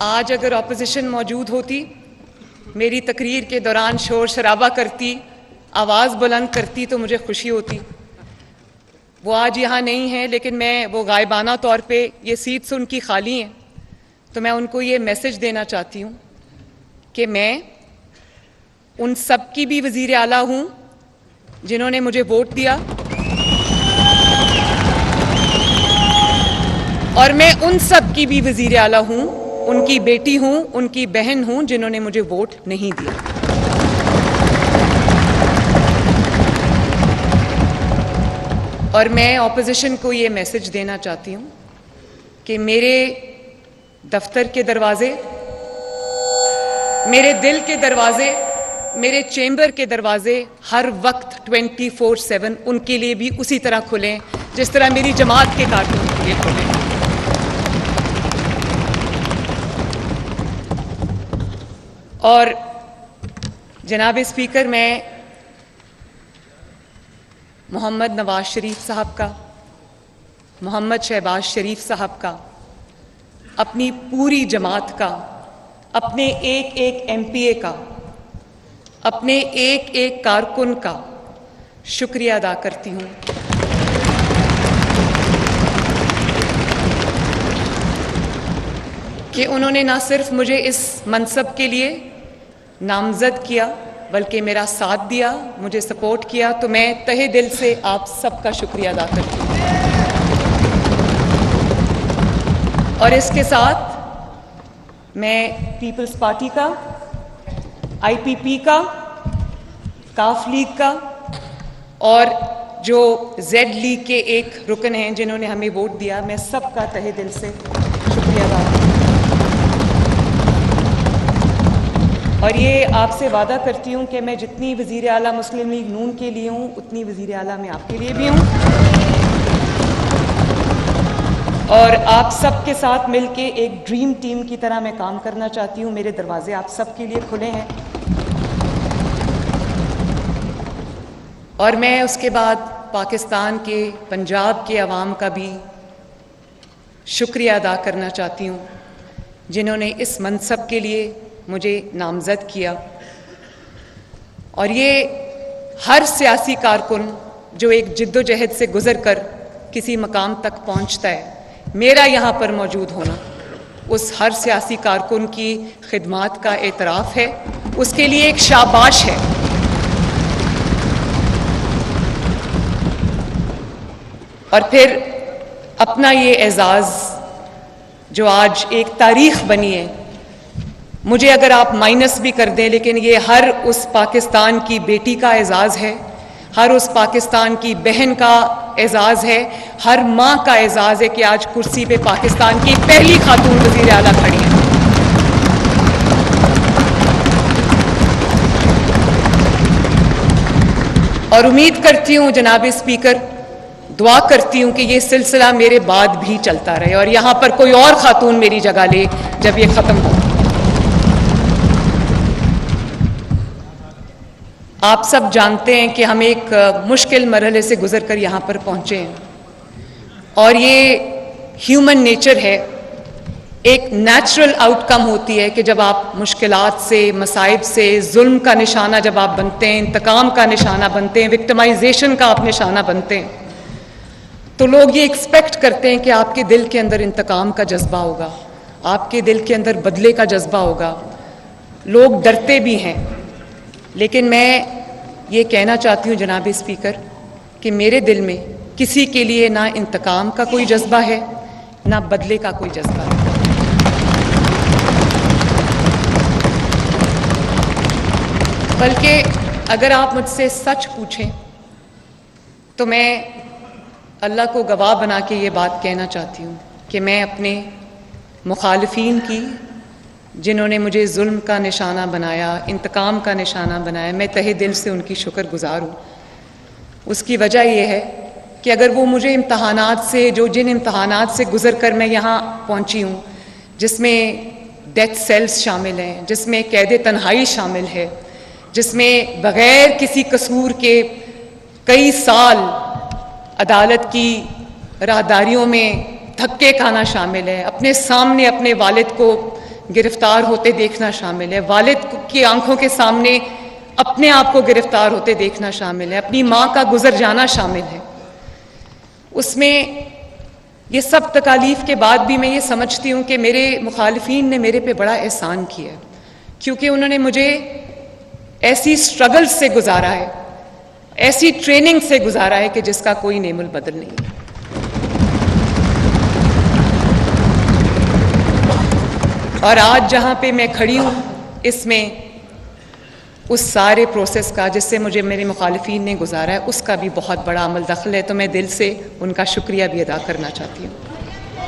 आज अगर ऑपोजिशन मौजूद होती, मेरी तकरीर के दौरान शोर शराबा करती, आवाज़ बुलंद करती तो मुझे खुशी होती। वो आज यहाँ नहीं है, लेकिन मैं वो गायबाना तौर पे ये सीट्स उनकी खाली हैं, तो मैं उनको ये मैसेज देना चाहती हूँ कि मैं उन सब की भी वज़ीर आला हूँ जिन्होंने मुझे वोट दिया, और मैं उन सब की भी वज़ीर आला हूँ, उनकी बेटी हूँ, उनकी बहन हूँ जिन्होंने मुझे वोट नहीं दिया। और मैं ऑपोजिशन को ये मैसेज देना चाहती हूँ कि मेरे दफ्तर के दरवाजे, मेरे दिल के दरवाजे, मेरे चैम्बर के दरवाजे हर वक्त 24/7 उनके लिए भी उसी तरह खुलें जिस तरह मेरी जमात के कारकुन के लिए खुलें। और जनाब स्पीकर, मैं मोहम्मद नवाज शरीफ साहब का, मोहम्मद शहबाज शरीफ साहब का, अपनी पूरी जमात का, अपने एक एक MPA का, अपने एक एक कारकुन का शुक्रिया अदा करती हूँ कि उन्होंने ना सिर्फ मुझे इस मनसब के लिए नामजद किया बल्कि मेरा साथ दिया, मुझे सपोर्ट किया। तो मैं तहे दिल से आप सबका शुक्रिया अदा करती हूँ। और इसके साथ मैं पीपल्स पार्टी का, IPP का, काफ लीग का और जो जेड लीग के एक रुकन हैं जिन्होंने हमें वोट दिया, मैं सबका तहे दिल से शुक्रिया अदा करती हूँ। और ये आपसे वादा करती हूँ कि मैं जितनी वज़ीर आला मुस्लिम लीग नून के लिए हूँ, उतनी वज़ीर आला मैं आपके लिए भी हूँ। और आप सबके साथ मिलके एक ड्रीम टीम की तरह मैं काम करना चाहती हूँ। मेरे दरवाजे आप सबके लिए खुले हैं। और मैं उसके बाद पाकिस्तान के, पंजाब के अवाम का भी शुक्रिया अदा करना चाहती हूँ जिन्होंने इस मनसब के लिए मुझे नामज़द किया। और ये हर सियासी कारकुन जो एक जिद्दोजहद से गुज़र कर किसी मकाम तक पहुँचता है, मेरा यहाँ पर मौजूद होना उस हर सियासी कारकुन की खिदमात का एतराफ़ है, उसके लिए एक शाबाश है। और फिर अपना ये एजाज़ जो आज एक तारीख़ बनी है, मुझे अगर आप माइनस भी कर दें, लेकिन ये हर उस पाकिस्तान की बेटी का एजाज़ है, हर उस पाकिस्तान की बहन का एजाज़ है, हर माँ का एजाज़ है कि आज कुर्सी पे पाकिस्तान की पहली खातून वज़ीर आला खड़ी है। और उम्मीद करती हूँ जनाब स्पीकर, दुआ करती हूँ कि ये सिलसिला मेरे बाद भी चलता रहे और यहाँ पर कोई और खातून मेरी जगह ले जब ये ख़त्म हो। आप सब जानते हैं कि हम एक मुश्किल मरहले से गुज़र कर यहाँ पर पहुँचे हैं, और ये ह्यूमन नेचर है। एक नेचुरल आउटकम होती है कि जब आप मुश्किलात से, मसाइब से, जुल्म का निशाना जब आप बनते हैं, इंतकाम का निशाना बनते हैं, विक्टिमाइजेशन का आप निशाना बनते हैं, तो लोग ये एक्सपेक्ट करते हैं कि आपके दिल के अंदर इंतकाम का जज्बा होगा, आपके दिल के अंदर बदले का जज्बा होगा। लोग डरते भी हैं, लेकिन मैं ये कहना चाहती हूँ जनाब स्पीकर कि मेरे दिल में किसी के लिए ना इंतकाम का कोई जज्बा है, ना बदले का कोई जज्बा है। बल्कि अगर आप मुझसे सच पूछें तो मैं अल्लाह को गवाह बना के ये बात कहना चाहती हूँ कि मैं अपने मुखालिफिन की, जिन्होंने मुझे जुल्म का निशाना बनाया, इंतकाम का निशाना बनाया, मैं तहे दिल से उनकी शुक्रगुजार हूँ। उसकी वजह यह है कि अगर वो मुझे इम्तहानात से, जिन इम्तहानात से गुज़र कर मैं यहाँ पहुँची हूँ, जिसमें डेथ सेल्स शामिल हैं, जिसमें कैद तन्हाई शामिल है, जिसमें बग़ैर किसी कसूर के कई साल अदालत की राहदारियों में धक्के खाना शामिल है, अपने सामने अपने वालिद को गिरफ्तार होते देखना शामिल है, वालिद की आंखों के सामने अपने आप को गिरफ्तार होते देखना शामिल है, अपनी माँ का गुजर जाना शामिल है। उसमें ये सब तकालीफ के बाद भी मैं ये समझती हूँ कि मेरे मुखालिफिन ने मेरे पे बड़ा एहसान किया है, क्योंकि उन्होंने मुझे ऐसी स्ट्रगल से गुजारा है, ऐसी ट्रेनिंग से गुजारा है कि जिसका कोई नेमुल बदल नहीं है। और आज जहाँ पे मैं खड़ी हूँ, इसमें उस सारे प्रोसेस का जिससे मुझे मेरे मुखालिफिन ने गुजारा है, उसका भी बहुत बड़ा अमल दखल है। तो मैं दिल से उनका शुक्रिया भी अदा करना चाहती हूँ।